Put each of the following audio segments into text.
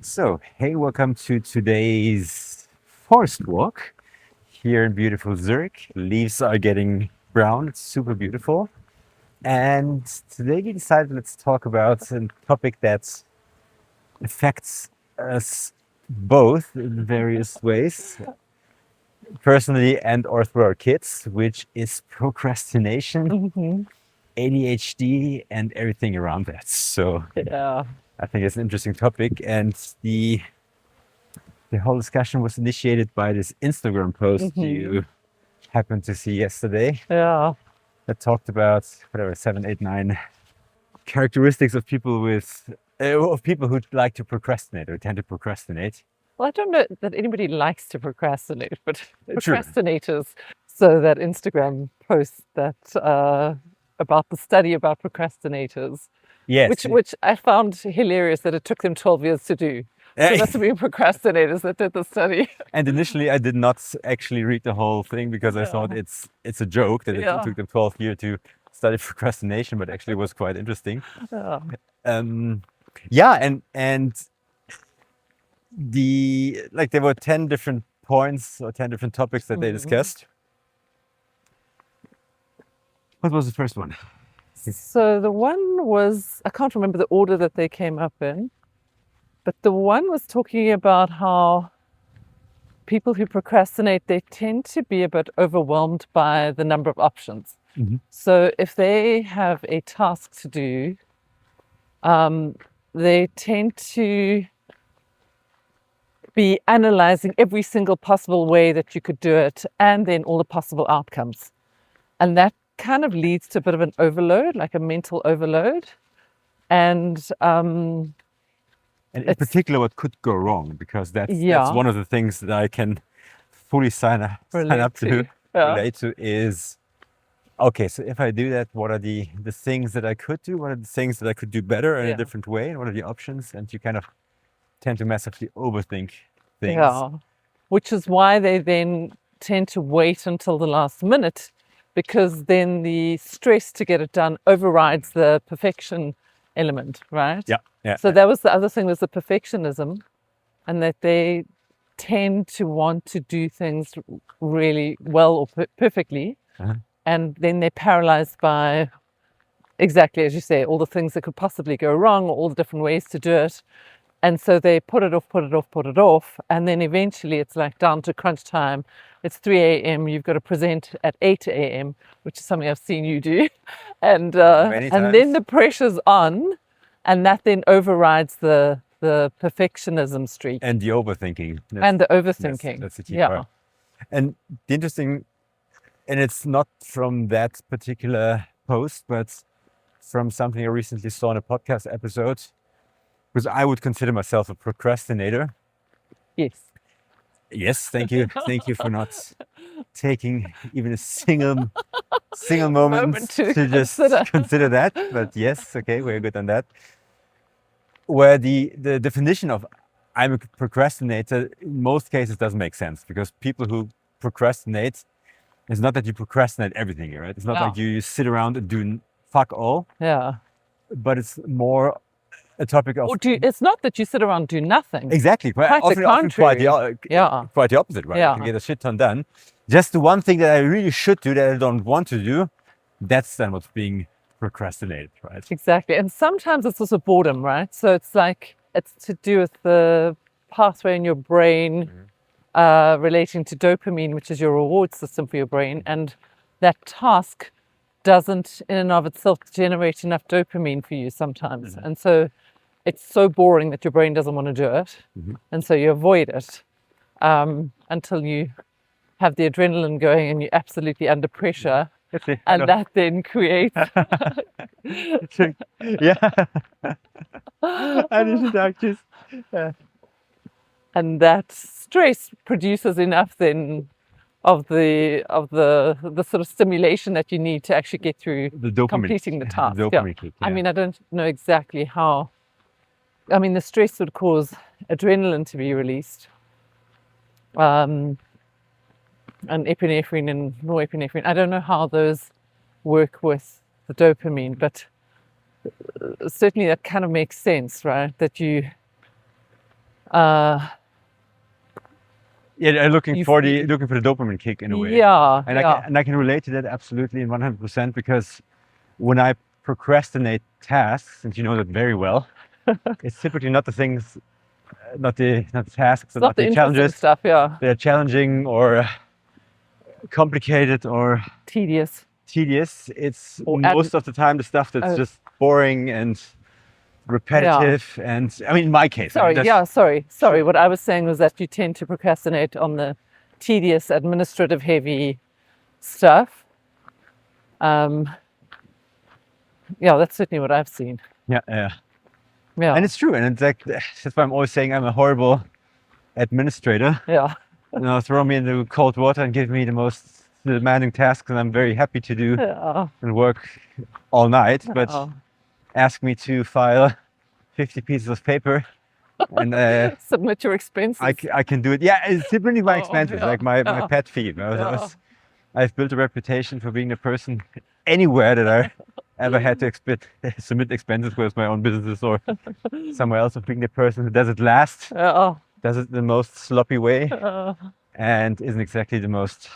So, hey, welcome to today's forest walk here in beautiful Zurich. Leaves are getting brown, it's super beautiful. And today we decided let's talk about a topic that affects us both in various ways, personally and or through our kids, which is procrastination, Hmm. ADHD, and everything around that. So, Yeah. I think it's an interesting topic, and the whole discussion was initiated by this Instagram post Hmm. you happened to see yesterday Yeah. that talked about whatever 7, 8, 9 characteristics of people of people who like to procrastinate or tend to procrastinate. Well, I don't know that anybody likes to procrastinate, but True. procrastinators. So that Instagram post that about the study about procrastinators, which Yes. which I found hilarious that it took them 12 years to do. So it must have been procrastinators that did the study. And initially, I did not actually read the whole thing because I thought Yeah. it's a joke that it Yeah. took them 12 years to study procrastination, but actually was quite interesting. Yeah. Um, yeah, and there were 10 different points or 10 different topics that they Mhm. discussed. What was the first one? So the one was, I can't remember the order that they came up in, but the one was talking about how people who procrastinate, they tend to be a bit overwhelmed by the number of options. Mhm. So if they have a task to do, they tend to be analyzing every single possible way that you could do it and then all the possible outcomes. And that kind of leads to a bit of an overload, like a mental overload. And And in it's, particular, what could go wrong, because that's yeah, one of the things that I can fully sign relate up to, to. Yeah. relate to is okay. So if I do that, what are the things that I could do? What are the things that I could do better in a Yeah. different way? And what are the options? And you kind of tend to massively overthink things. Yeah. Which is why they then tend to wait until the last minute because then the stress to get it done overrides the perfection element, right? Yeah, yeah, So that was the other thing was the perfectionism and that they tend to want to do things really well or perfectly uh-huh. and then they're paralyzed by exactly as you say all the things that could possibly go wrong or all the different ways to do it and so they put it off, put it off, put it off. And then eventually it's like down to crunch time. It's 3 a.m. You've got to present at 8 a.m., which is something I've seen you do. Many And then times. the pressure's on, and that then overrides the perfectionism streak And the overthinking. and the That's overthinking. that's the key Yeah. part. And the interesting, and it's not from that particular post, but from something I recently saw in a podcast episode, because I would consider myself a procrastinator. Yes. Yes, thank you. Thank you for not taking even a single moment Moment to to just consider. consider that. But yes, okay, we're good on that. Where the definition of I'm a procrastinator in most cases doesn't make sense because people who procrastinate, it's not that you procrastinate everything, right? It's not Yeah. like you sit around and do fuck all, Yeah. but it's more a topic of It's not that you sit around and do nothing. exactly Quite the often contrary. Yeah. quite the opposite, right? I can Yeah. get a shit ton done. Just the one thing that I really should do that I don't want to do, that's then what's being procrastinated, right? Exactly. And sometimes it's also boredom, right? So it's like it's to do with the pathway in your brain relating to dopamine, which is your reward system for your brain. And that task doesn't, in and of itself, generate enough dopamine for you sometimes. And so it's so boring that your brain doesn't want to do it. And so you avoid it until you have the adrenaline going and you're absolutely under pressure. Okay, I And know. that then creates Yeah, I didn't actually. Yeah. and that stress produces enough then of the sort of stimulation that you need to actually get through The dopamine, completing the task. the Yeah. dopamine kick. I Yeah. mean, I don't know exactly how. I mean, the stress would cause adrenaline to be released, and epinephrine and norepinephrine. I don't know how those work with the dopamine, but certainly that kind of makes sense, right? That you uh, Yeah, looking you for feel- the dopamine kick in a way. yeah, And yeah. I can relate to that absolutely in 100% because when I procrastinate tasks, and you know that very well, it's typically not the things, not the tasks, It's and not not the the interesting challenges stuff, yeah. that are challenging or complicated or Tedious. tedious. It's Or most of the time the stuff that's oh, just boring and yeah. repetitive. And I mean, in my case, I mean, Sorry, that's yeah, sorry. sure. What I was saying was that you tend to procrastinate on the tedious, administrative, heavy stuff. Um, yeah, that's certainly what I've seen. Yeah, yeah. Yeah, And it's true. And it's like, that's why I'm always saying I'm a horrible administrator. yeah, Throw me into cold water and give me the most demanding tasks, and I'm very happy to do yeah, and work all night. But yeah. ask me to file 50 pieces of paper, and Submit your expenses. I can do it. Yeah, it's typically my Oh, expenses, yeah, like my yeah, pet peeve. yeah. I've built a reputation for being the person anywhere that I ever had to submit expenses, whether it's my own businesses or somewhere else, of being the person who does it last, Yeah, does it the most sloppy way, uh, and isn't exactly the most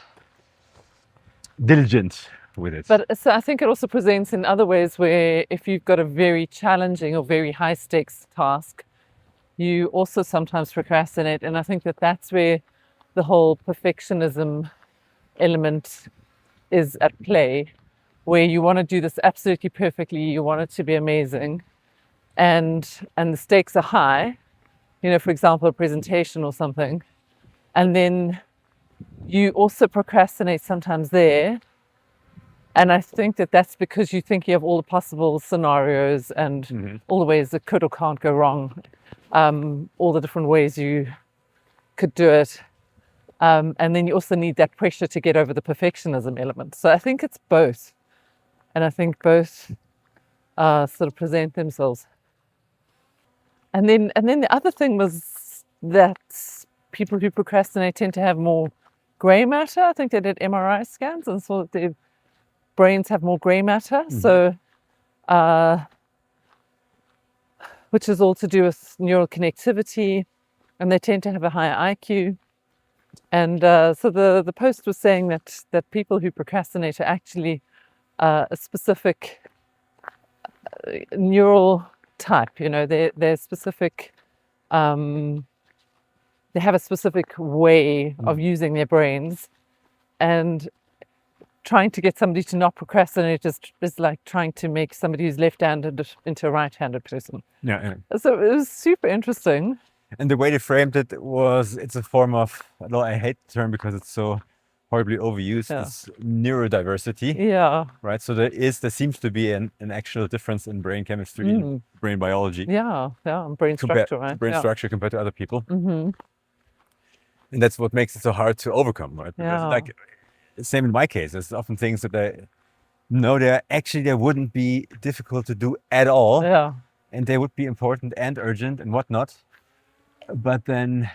diligent with it. but so I think it also presents in other ways where if you've got a very challenging or very high stakes task, you also sometimes procrastinate. And I think that that's where the whole perfectionism element is at play, where you want to do this absolutely perfectly, you want it to be amazing, and the stakes are high, you know, for example, a presentation or something, and then you also procrastinate sometimes there. And I think that that's because you think you have all the possible scenarios and all the ways that could or can't go wrong, all the different ways you could do it. And then you also need that pressure to get over the perfectionism element. So I think it's both. And I think both sort of present themselves. And then the other thing was that people who procrastinate tend to have more gray matter. I think they did MRI scans and saw that their brains have more gray matter. So, which is all to do with neural connectivity, and they tend to have a higher IQ. And so the post was saying that people who procrastinate are actually a specific neural type. You know, they're specific. They have a specific way of using their brains, and trying to get somebody to not procrastinate is like trying to make somebody who's left-handed into a right-handed person. Yeah. So it was super interesting. And the way they framed it was, it's a form of, although I hate the term because it's so horribly overused, Yeah. it's neurodiversity, Yeah, right? So there seems to be an actual difference in brain chemistry and brain biology, yeah, brain structure, right? brain Yeah. structure compared to other people. And that's what makes it so hard to overcome, right? Because Yeah. like, same in my case, there's often things that they wouldn't be difficult to do at all, Yeah, and they would be important and urgent and whatnot. But then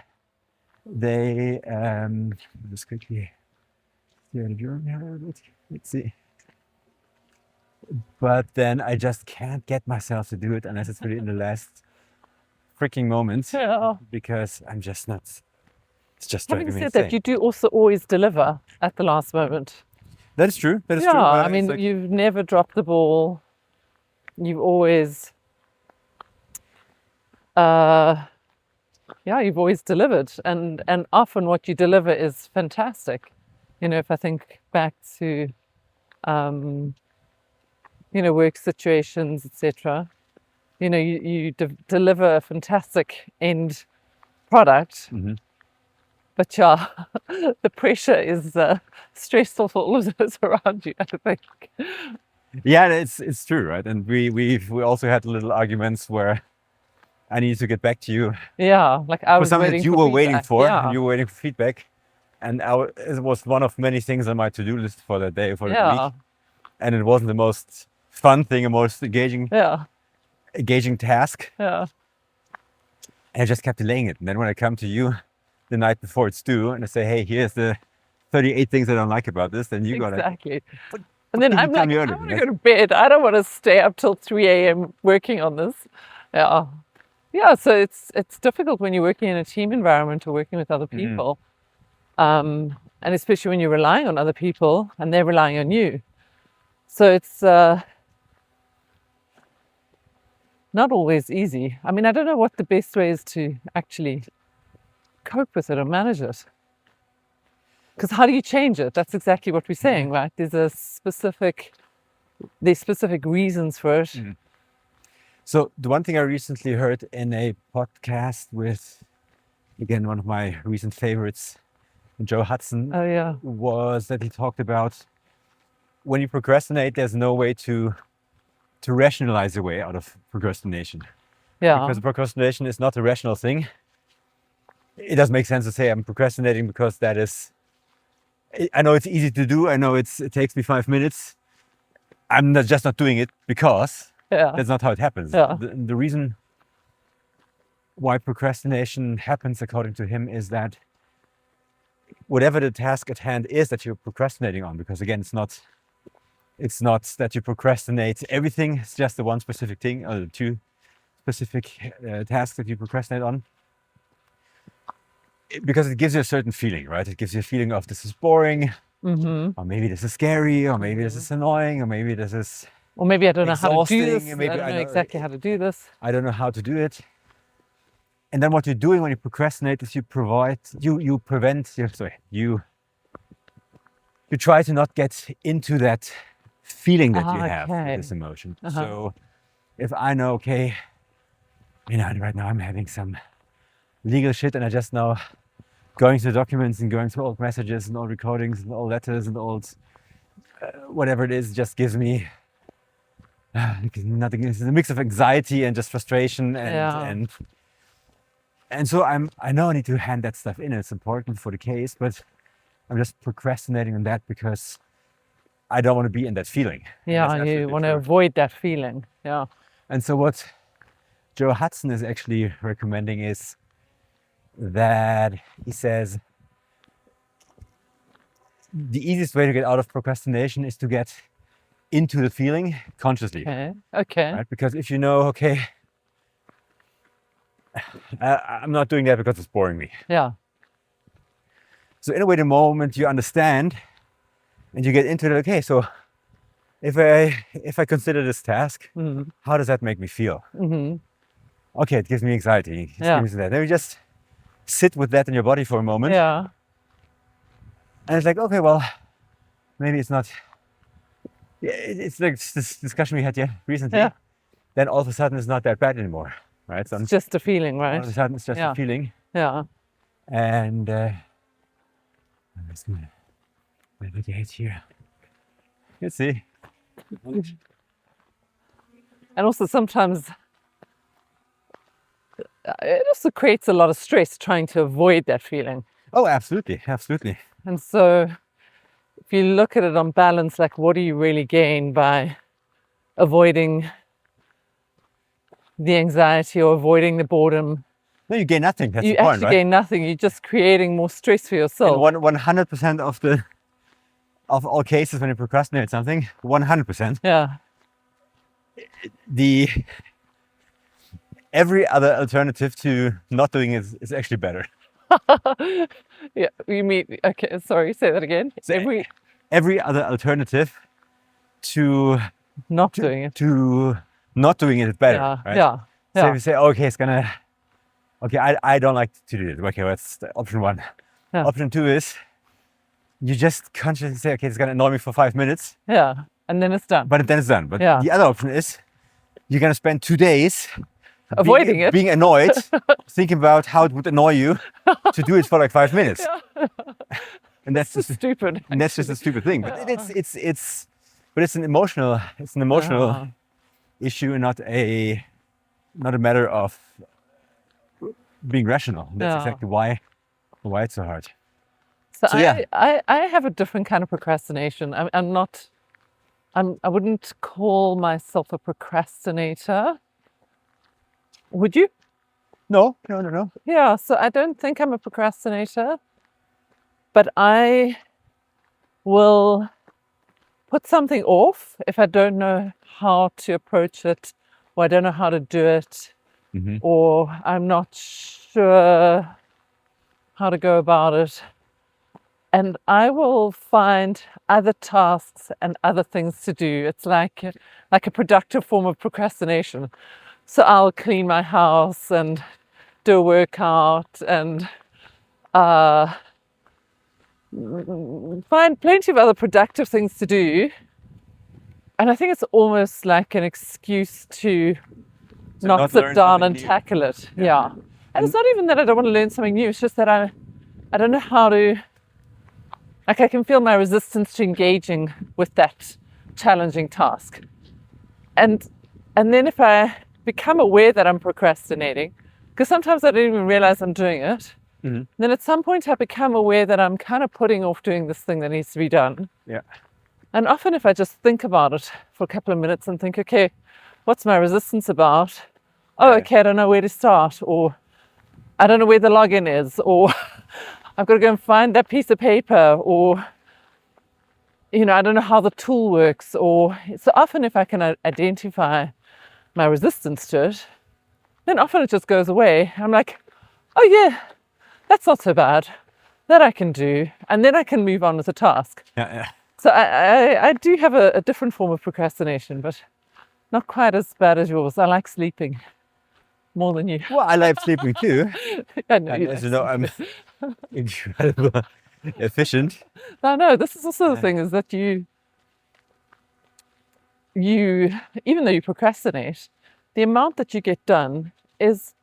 they just quickly steer the journey a little bit. Let's see. But then I just can't get myself to do it unless it's really in the last freaking moment, yeah. because I'm just not. It's just Having driving me said that, insane. you do also always deliver at the last moment. That is true. That is Yeah, true. I It's mean, like- you've never dropped the ball. You've always, you've always delivered, and often what you deliver is fantastic. You know, if I think back to, work situations, etc. You know, you deliver a fantastic end product. But yeah, the pressure is stressful for all of those around you, I think. Yeah, it's true, right? And we also had little arguments where I needed to get back to you Yeah, like I for was something waiting that you for were waiting feedback. for. Yeah, You were waiting for feedback, and it was one of many things on my to-do list for that day, for that yeah, week. And it wasn't the most fun thing, the most engaging task. yeah. And I just kept delaying it. And then when I come to you the night before it's due, and I say, "Hey, here's the 38 things I don't like about this," then you got it. Exactly. And then can you I'm tell like, me I earlier? want to go to bed. I don't want to stay up till 3 a.m. working on this. Yeah, Yeah, so it's difficult when you're working in a team environment or working with other people, and especially when you're relying on other people and they're relying on you. So it's not always easy. I mean, I don't know what the best way is to actually cope with it or manage it. Because how do you change it? That's exactly what we're saying, right? There's specific reasons for it. So the one thing I recently heard in a podcast with, again, one of my recent favorites, Joe Hudson, Oh yeah, was that he talked about when you procrastinate, there's no way to rationalize your way out of procrastination. yeah, Because procrastination is not a rational thing. It does make sense to say I'm procrastinating because that is, I know it's easy to do. I know it takes me 5 minutes. I'm just not doing it because yeah, that's not how it happens. Yeah. The reason why procrastination happens, according to him, is that whatever the task at hand is that you're procrastinating on, because again, it's not that you procrastinate everything. It's just the one specific thing or the two specific tasks that you procrastinate on. Because it gives you a certain feeling, right? It gives you a feeling of this is boring, or maybe this is scary, or maybe this is annoying, or maybe this is or maybe I don't know how to do exhausting, this. and maybe I don't know exactly how to do this. I don't know how to do it. And then what you're doing when you procrastinate is you try to not get into that feeling that you have Okay. with this emotion. So if I know, okay, right now I'm having some legal shit and I just know going through documents and going through old messages and old recordings and old letters and old whatever it is just gives me nothing. It's a mix of anxiety and just frustration and so I know I need to hand that stuff in. It's important for the case, but I'm just procrastinating on that because I don't want to be in that feeling. Yeah, you want to avoid that feeling. Yeah. And so what Joe Hudson is actually recommending is that he says the easiest way to get out of procrastination is to get into the feeling consciously. Okay. Right? Because if you know, okay, I'm not doing that because it's boring me. Yeah. So in a way, the moment you understand and you get into it, okay, so if I consider this task, how does that make me feel? Okay, it gives me anxiety. It gives me that. Then you just sit with that in your body for a moment. Yeah. And it's like, okay, well, maybe it's not. It's like this discussion we had recently. Yeah. Then all of a sudden it's not that bad anymore, right? So It's just a feeling, right? all of a sudden it's just a feeling. Yeah. And I'm just gonna navigate here. You see. And also sometimes it also creates a lot of stress trying to avoid that feeling. Oh, absolutely, absolutely. And so if you look at it on balance, like what do you really gain by avoiding the anxiety or avoiding the boredom? No, you gain nothing. That's You the point, actually right? gain nothing. You're just creating more stress for yourself. In 100% of all cases when you procrastinate something, 100%. Yeah. Every other alternative to not doing it is actually better. Yeah. You mean, okay, sorry, say that again. So every other alternative to Not doing it. to not doing it is better. Yeah. Right? Yeah. So Yeah. if you say, okay, I don't like to do it. Okay, that's option one. Yeah. Option two is you just consciously say, okay, it's gonna annoy me for 5 minutes, Yeah. And then it's done. but then it's done. But Yeah. the other option is you're gonna spend 2 days Avoiding it. being annoyed, thinking about how it would annoy you to do it for like 5 minutes. And that's just Stupid. and that's just a stupid thing. But it's an emotional issue and not a matter of being rational. That's exactly why it's so hard. So yeah. I have a different kind of procrastination. I wouldn't call myself a procrastinator. Would you? No. Yeah, so I don't think I'm a procrastinator, but I will put something off if I don't know how to approach it or I don't know how to do it. or I'm not sure how to go about it. And I will find other tasks and other things to do. It's like a productive form of procrastination. So I'll clean my house and do a workout and find plenty of other productive things to do. And I think it's almost like an excuse to not sit down and tackle it. Yeah. And it's not even that I don't want to learn something new. It's just that I don't know how to, like, I can feel my resistance to engaging with that challenging task. And then if I become aware that I'm procrastinating, because sometimes I don't even realize I'm doing it, then at some point I become aware that I'm kind of putting off doing this thing that needs to be done. Yeah. And often if I just think about it for a couple of minutes and think, okay, what's my resistance about? Oh, okay, I don't know where to start, or I don't know where the login is, or I've got to go and find that piece of paper, or, I don't know how the tool works. Or so often if I can identify my resistance to it, then often it just goes away. I'm like, oh yeah, that's not so bad. That I can do. And then I can move on with the task. Yeah. So I do have a different form of procrastination, but not quite as bad as yours. I like sleeping more than you. Well, I like sleeping too. I know And as you know, I'm incredibly efficient. No, this is also the thing, is that you, even though you procrastinate, the amount that you get done is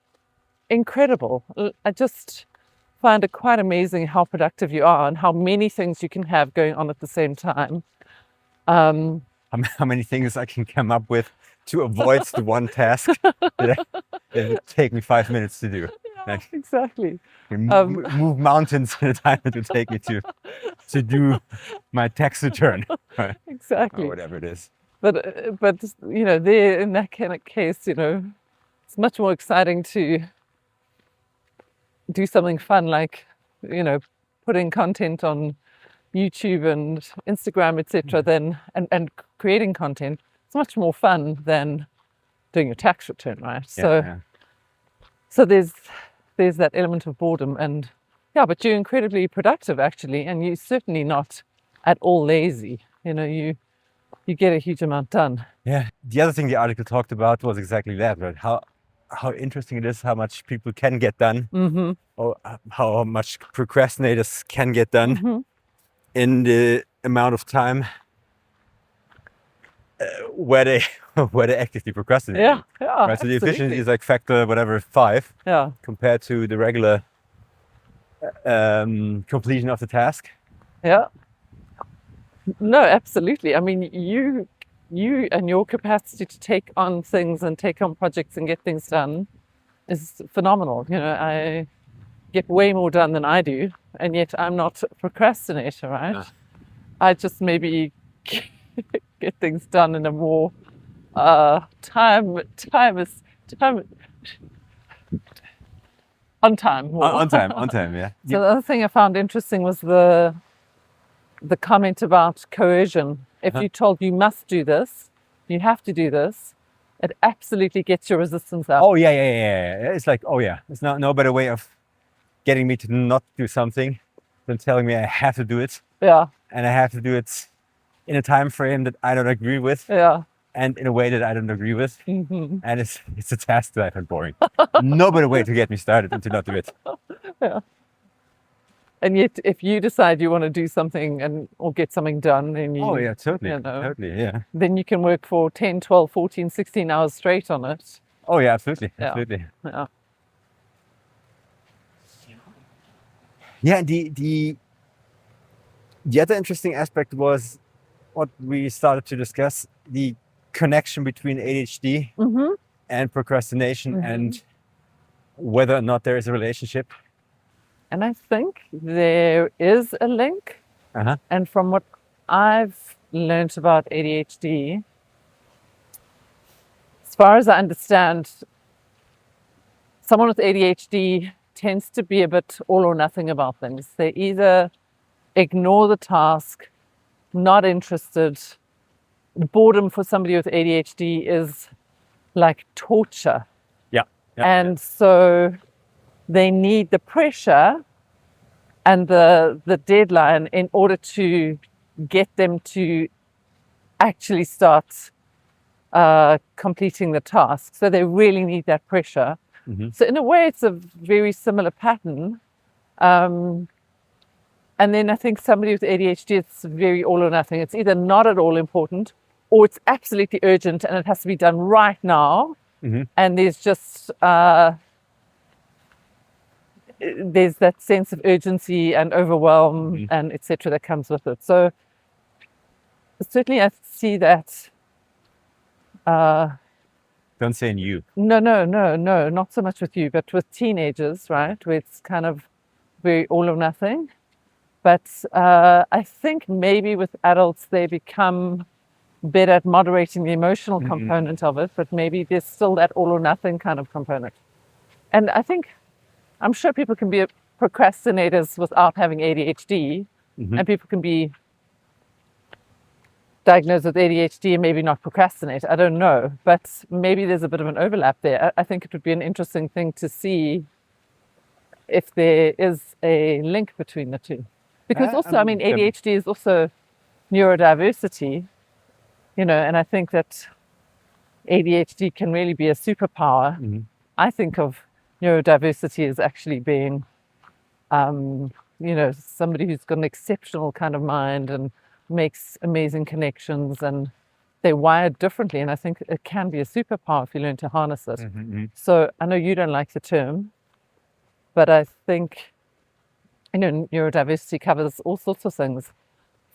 incredible. I just find it quite amazing how productive you are and how many things you can have going on at the same time. How many things I can come up with to avoid the one task that would take me 5 minutes to do. Yeah, exactly. Move mountains in the time it would take me to do my tax return. Exactly. Or whatever it is. But there, in that kind of case, it's much more exciting to do something fun, like, putting content on YouTube and Instagram, etc., and creating content. It's much more fun than doing your tax return, right? So there's that element of boredom, and but you're incredibly productive actually, and you're certainly not at all lazy. You get a huge amount done. Yeah. The other thing the article talked about was exactly that, right? How interesting it is how much people can get done, or how much procrastinators can get done in the amount of time where they actively procrastinate. Yeah, right. So the efficiency is like factor 5. Yeah. Compared to the regular completion of the task. Yeah. No, absolutely. I mean, you and your capacity to take on things and take on projects and get things done is phenomenal. I get way more done than I do, and yet I'm not a procrastinator, right? I just maybe get things done in a more time on time. On time, yeah. So the other thing I found interesting was the comment about coercion. If you're told you must do this, you have to do this, it absolutely gets your resistance up. Oh yeah. It's like, there's no better way of getting me to not do something than telling me I have to do it. Yeah. And I have to do it in a time frame that I don't agree with. Yeah. And in a way that I don't agree with. And it's a task that I find boring. No better way to get me started than to not do it. Yeah. And yet, if you decide you want to do something or get something done, then you... Oh, yeah, totally. Totally, yeah. Then you can work for 10, 12, 14, 16 hours straight on it. Oh, yeah, absolutely. Yeah. Absolutely. Yeah. Yeah, the other interesting aspect was what we started to discuss, the connection between ADHD and procrastination and whether or not there is a relationship. And I think there is a link. And from what I've learned about ADHD, as far as I understand, someone with ADHD tends to be a bit all or nothing about things. They either ignore the task, not interested. Boredom for somebody with ADHD is like torture. And so they need the pressure and the deadline in order to get them to actually start completing the task. So they really need that pressure. So in a way, it's a very similar pattern. And then I think somebody with ADHD, it's very all or nothing. It's either not at all important or it's absolutely urgent and it has to be done right now. And there's just there's that sense of urgency and overwhelm and etc. that comes with it. So certainly I see that. Don't say in you. No, not so much with you, but with teenagers, right? Where it's kind of very all or nothing. But I think maybe with adults, they become better at moderating the emotional component of it, but maybe there's still that all or nothing kind of component. And I think, I'm sure people can be procrastinators without having ADHD, and people can be diagnosed with ADHD and maybe not procrastinate. I don't know, but maybe there's a bit of an overlap there. I think it would be an interesting thing to see if there is a link between the two. Because also, I mean, ADHD is also neurodiversity, you know, and I think that ADHD can really be a superpower. I think of neurodiversity as actually being, you know, somebody who's got an exceptional kind of mind and makes amazing connections and they're wired differently. And I think it can be a superpower if you learn to harness it. So I know you don't like the term, but I think, you know, neurodiversity covers all sorts of things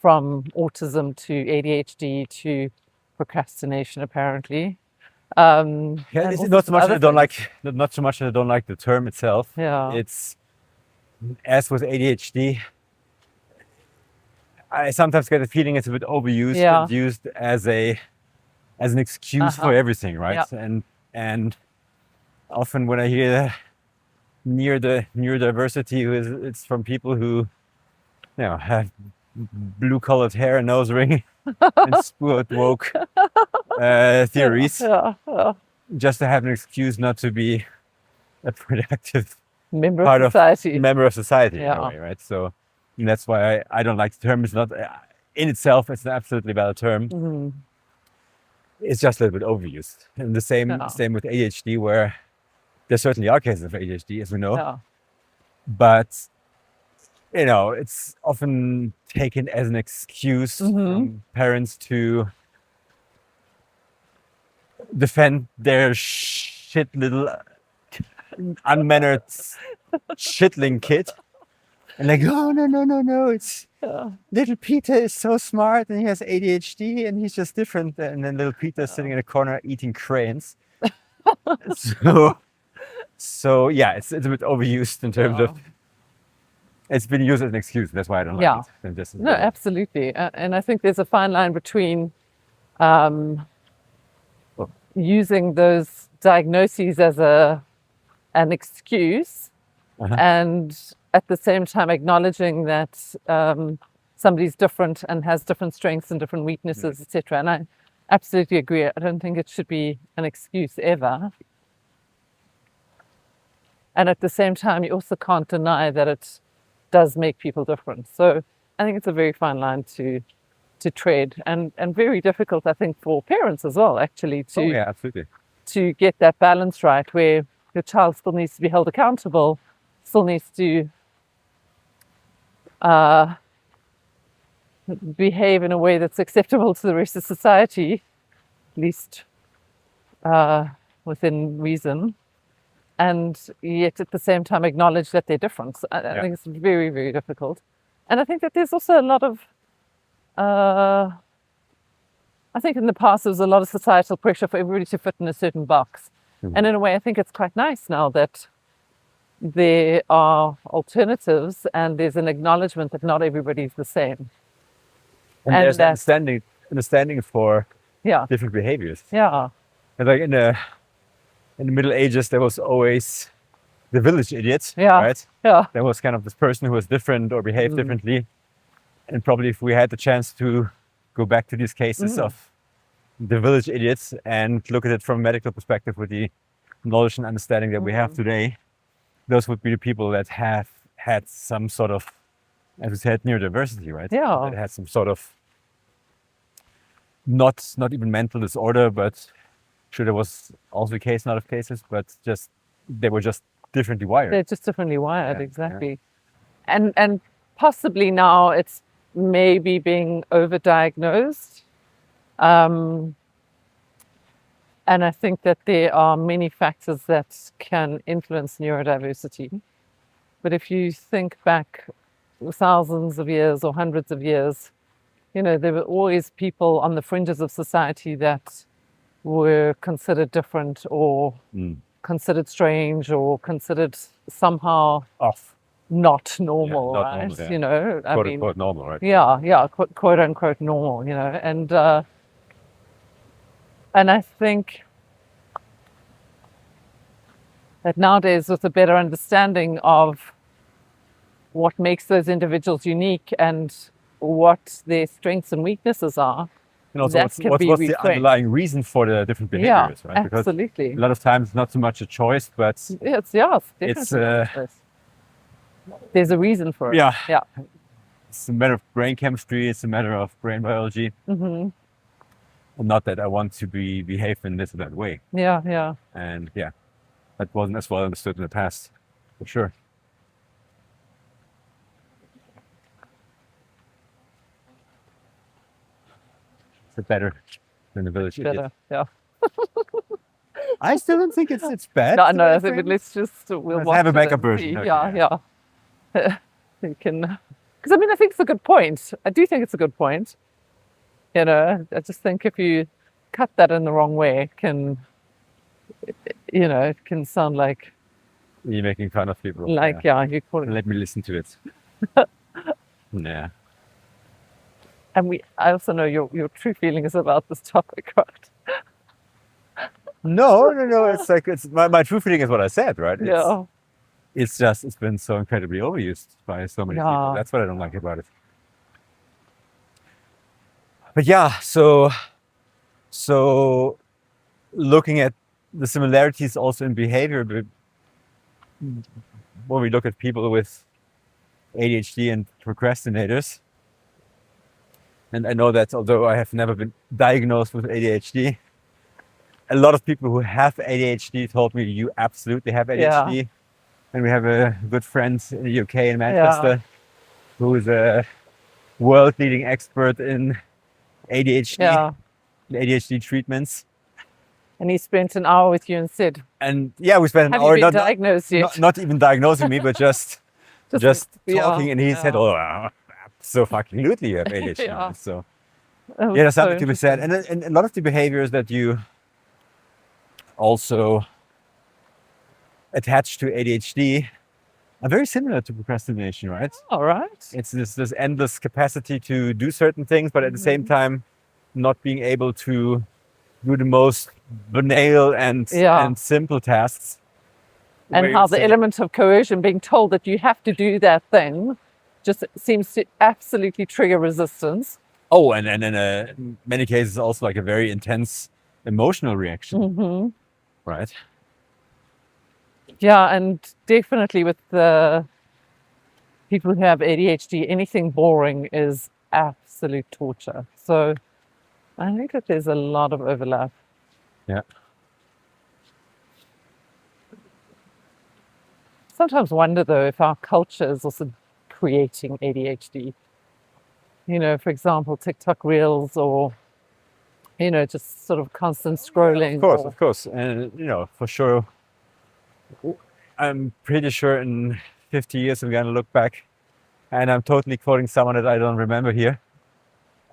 from autism to ADHD to procrastination, apparently. It's not so much that I don't like, not so much that I don't like the term itself. It's, as with ADHD, I sometimes get the feeling it's a bit overused and used as an excuse for everything, right? And often when I hear neurodiversity, it's from people who, you know, have blue-colored hair, a nose ring, and sport woke theories, just to have an excuse not to be a productive member of society. Member of society, in a way, right? So that's why I don't like the term. It's not in itself; it's an absolutely valid term. It's just a little bit overused, and the same with ADHD, where there certainly are cases of ADHD, as we know, but you know, it's often taken as an excuse from parents to defend their shit little unmannered shitling kid. And like, oh, no, it's little Peter is so smart and he has ADHD and he's just different. And then little Peter's sitting in a corner eating crayons. So yeah, it's a bit overused in terms of, it's been used as an excuse. That's why I don't like it. No, absolutely. And I think there's a fine line between using those diagnoses as an excuse and at the same time acknowledging that somebody's different and has different strengths and different weaknesses, etc. And I absolutely agree. I don't think it should be an excuse ever. And at the same time, you also can't deny that it does make people different. So I think it's a very fine line to tread and very difficult, I think, for parents as well, actually, to get that balance right, where your child still needs to be held accountable, still needs to behave in a way that's acceptable to the rest of society, at least within reason, and yet at the same time acknowledge that they're different. So I think it's very, very difficult. And I think that there's also a lot of, I think in the past there was a lot of societal pressure for everybody to fit in a certain box. And in a way, I think it's quite nice now that there are alternatives and there's an acknowledgement that not everybody's the same. And there's understanding for different behaviors. And like in the Middle Ages, there was always the village idiot, right? There was kind of this person who was different or behaved differently. And probably if we had the chance to go back to these cases of the village idiots and look at it from a medical perspective with the knowledge and understanding that we have today, those would be the people that have had some sort of, as we said, neurodiversity, right? Yeah. That had some sort of not even mental disorder, but sure there was also the case in a lot of cases, but just they were just differently wired. They're just differently wired, Yeah, exactly. And possibly now it's maybe being overdiagnosed. And I think that there are many factors that can influence neurodiversity. But if you think back thousands of years or hundreds of years, there were always people on the fringes of society that were considered different or considered strange or considered somehow Off. not normal, not right? normal, I Quote mean, unquote normal, right? yeah, quote unquote normal, and I think that nowadays, with a better understanding of what makes those individuals unique and what their strengths and weaknesses are, And also, that what's can be the reframed. underlying reason for the different Yeah, behaviors, right? Because absolutely. a lot of times, it's not so much a choice, but It's definitely It's, not a choice. There's a reason for it. yeah, it's a matter of brain chemistry. It's a matter of brain biology. Mm-hmm. Not that I want to behave in this or that way. Yeah. And yeah, that wasn't as well understood in the past, for sure. It's better than the village idiot. Better. Yeah. I still don't think it's bad. No, to no. be I think frank. let's just we'll Let's watch have a it backup and version. see. Okay, Yeah. You can, because I mean, I think it's a good point. I do think it's a good point. I just think if you cut that in the wrong way, it can sound like You're making fun of people. you call it. Let me listen to it. Yeah. And I also know your true feelings about this topic, right? No. It's like my true feeling is what I said, right? Yeah. It's just it's been so incredibly overused by so many people. That's what I don't like about it. But yeah, so looking at the similarities also in behavior, but when we look at people with ADHD and procrastinators, and I know that although I have never been diagnosed with ADHD, a lot of people who have ADHD told me you absolutely have ADHD. Yeah. And we have a good friend in the UK in Manchester who is a world leading expert in ADHD, ADHD treatments. And he spent an hour with you and said, And yeah, we spent an have hour you been diagnosed yet? not even diagnosing me, but just talking. And he Yeah. said, "Oh, so fucking absolutely you have ADHD." Yeah. So Oh, yeah, there's so something to be said. And a lot of the behaviors that you also attach to ADHD are very similar to procrastination, right? all right. It's this endless capacity to do certain things, but at the same time, not being able to do the most banal and simple tasks. And how the element of coercion, being told that you have to do that thing, just seems to absolutely trigger resistance. Oh, and in many cases also like a very intense emotional reaction, right? Yeah, and definitely with the people who have ADHD, anything boring is absolute torture. So I think that there's a lot of overlap. Yeah. Sometimes wonder though if our culture is also creating ADHD. For example, TikTok reels or just sort of constant scrolling. Of course. And for sure, I'm pretty sure in 50 years we're going to look back, and I'm totally quoting someone that I don't remember here.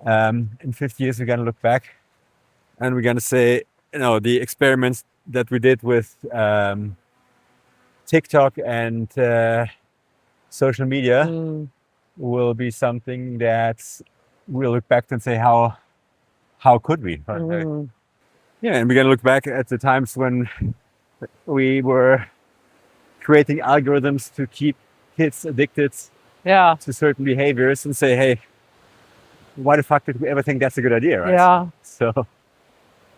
In 50 years we're going to look back and we're going to say, the experiments that we did with TikTok and social media will be something that we'll look back and say, how could we? Yeah, and we're going to look back at the times when we were creating algorithms to keep kids addicted to certain behaviors and say, hey, why the fuck did we ever think that's a good idea, right? Yeah. So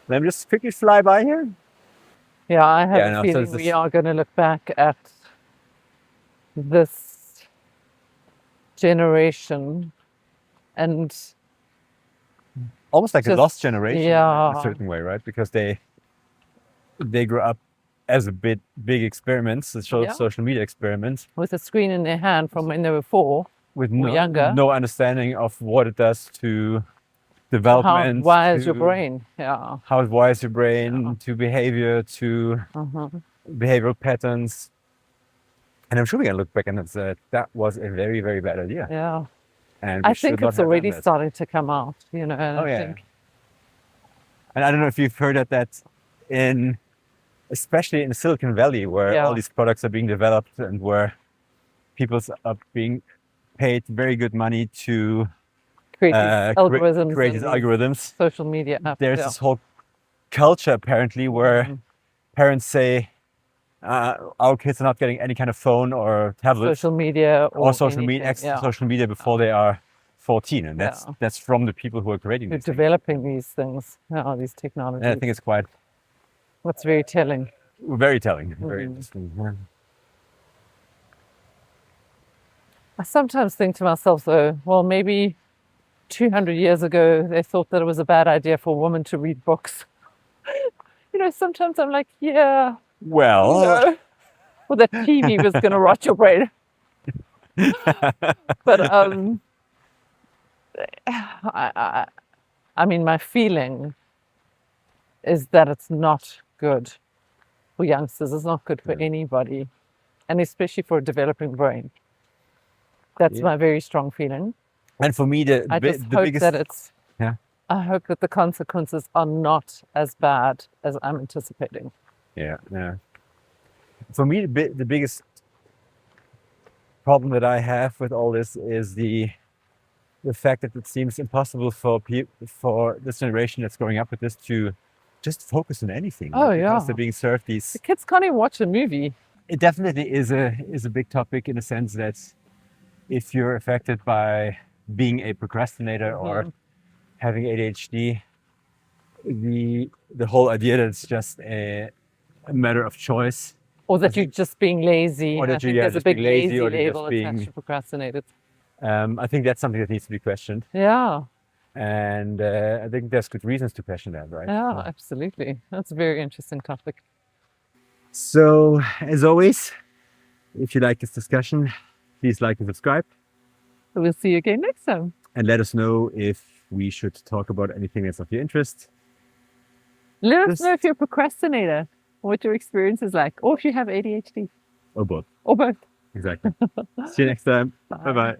let me just quickly fly by here. Yeah, I have Yeah, a no, so feeling it's we this are going to look back at this generation and almost like a lost just, generation in a yeah, certain way, right? Because they grew up as a big experiments, yeah, social media experiments, with a screen in their hand from when they were 4 with or younger. no understanding of what it does to To how it development, wires your to brain. Yeah. how it wires your Yeah. brain, to behavior, to behavioral patterns. And I'm sure we can look back and say that was a very bad idea, Yeah. and we I should think not it's have done already that. starting to come out, and Oh I yeah, think, and I don't know if you've heard that in especially in Silicon Valley, where all yeah, these products are being developed and where people are being paid very good money to create these algorithms create these and these algorithms. social media apps. There's Yeah. this whole culture apparently where parents say our kids are not getting any kind of phone or tablet Social media or or anything. access to Yeah. social media before they are 14, and Yeah. that's from the people who are creating Who are these things. developing these things, these And I technologies. think it's quite That's very telling. very telling, very interesting. Yeah. I sometimes think to myself, though, well, maybe 200 years ago, they thought that it was a bad idea for a woman to read books. Sometimes I'm like, yeah, Well, or that TV was going to rot your brain. But I mean, my feeling is that it's not good for youngsters. It's not good for anybody, and especially for a developing brain. That's yeah. my very strong feeling. And for me, I just the hope biggest, that it's. yeah, I hope that the consequences are not as bad as I'm anticipating. yeah. For me, the biggest problem that I have with all this is the fact that it seems impossible for this generation that's growing up with this to just focus on anything. Oh, right? Because yeah. they're being served The these. kids can't even watch a movie. It definitely is a big topic in the sense that if you're affected by being a procrastinator or having ADHD, the whole idea that it's just a matter of choice, Or that you're just being lazy. or I that think there's a just big being lazy, lazy or you're label just attached being. to procrastinators. I think that's something that needs to be questioned, Yeah, and I think there's good reasons to question that, right? yeah, absolutely. That's a very interesting topic. So, as always, if you like this discussion, please like and subscribe, We'll see you again next time. and let us know if we should talk about anything that's of your interest. Let us Just- know if you're a procrastinator, what your experience is like, or if you have ADHD, Or both. or both. Exactly. See you next time. Bye bye.